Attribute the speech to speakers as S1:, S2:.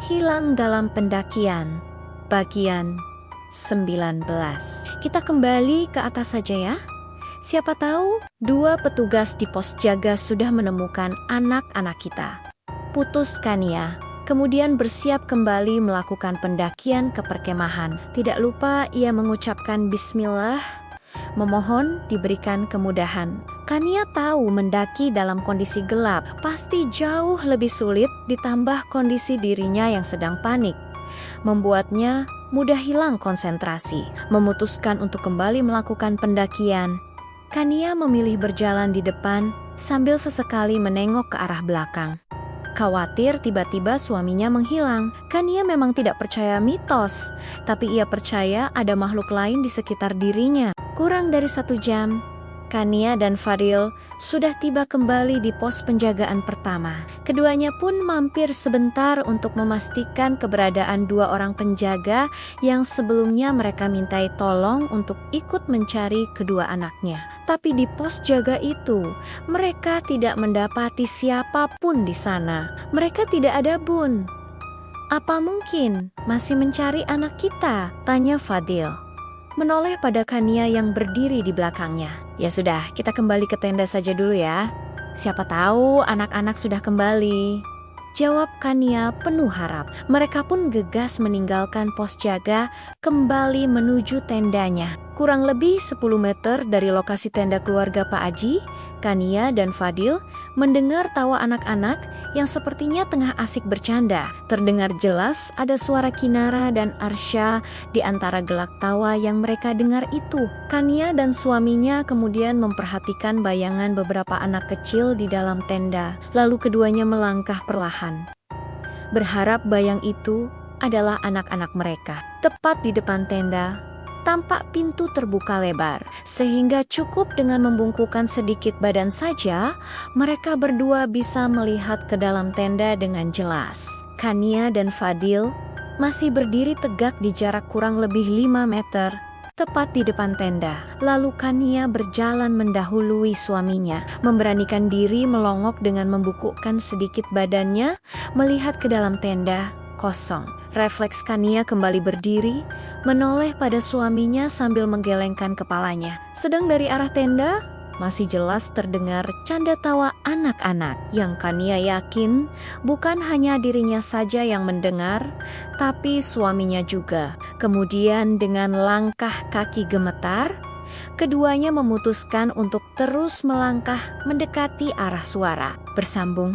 S1: Hilang dalam pendakian, bagian 19. Kita kembali ke atas saja ya. Siapa tahu, 2 petugas di pos jaga sudah menemukan anak-anak kita. Putuskan ya. Kemudian bersiap kembali melakukan pendakian ke perkemahan. Tidak lupa ia mengucapkan bismillah, memohon diberikan kemudahan. Kania tahu mendaki dalam kondisi gelap pasti jauh lebih sulit, ditambah kondisi dirinya yang sedang panik membuatnya mudah hilang konsentrasi. Memutuskan untuk kembali melakukan pendakian, Kania memilih berjalan di depan sambil sesekali menengok ke arah belakang. Khawatir tiba-tiba suaminya menghilang. Kania memang tidak percaya mitos, tapi ia percaya ada makhluk lain di sekitar dirinya. Kurang dari 1 jam, Kania dan Fadil sudah tiba kembali di pos penjagaan pertama. Keduanya pun mampir sebentar untuk memastikan keberadaan 2 orang penjaga yang sebelumnya mereka mintai tolong untuk ikut mencari kedua anaknya. Tapi di pos jaga itu, mereka tidak mendapati siapapun di sana. Mereka tidak ada Bun. "Apa mungkin masih mencari anak kita?" tanya Fadil, menoleh pada Kania yang berdiri di belakangnya. "Ya sudah, kita kembali ke tenda saja dulu ya. Siapa tahu anak-anak sudah kembali," jawab Kania penuh harap. Mereka pun gegas meninggalkan pos jaga, kembali menuju tendanya. Kurang lebih 10 meter dari lokasi tenda keluarga Pak Aji, Kania dan Fadil mendengar tawa anak-anak yang sepertinya tengah asik bercanda. Terdengar jelas ada suara Kinara dan Arsya di antara gelak tawa yang mereka dengar itu. Kania dan suaminya kemudian memperhatikan bayangan beberapa anak kecil di dalam tenda. Lalu keduanya melangkah perlahan, berharap bayang itu adalah anak-anak mereka. Tepat di depan tenda, tampak pintu terbuka lebar, sehingga cukup dengan membungkukkan sedikit badan saja, mereka berdua bisa melihat ke dalam tenda dengan jelas. Kania dan Fadil masih berdiri tegak di jarak kurang lebih 5 meter, tepat di depan tenda. Lalu Kania berjalan mendahului suaminya, memberanikan diri melongok dengan membungkukkan sedikit badannya, melihat ke dalam tenda kosong. Refleks Kania kembali berdiri, menoleh pada suaminya sambil menggelengkan kepalanya. Sedang dari arah tenda, masih jelas terdengar canda tawa anak-anak yang Kania yakin bukan hanya dirinya saja yang mendengar, tapi suaminya juga. Kemudian dengan langkah kaki gemetar, keduanya memutuskan untuk terus melangkah mendekati arah suara. Bersambung,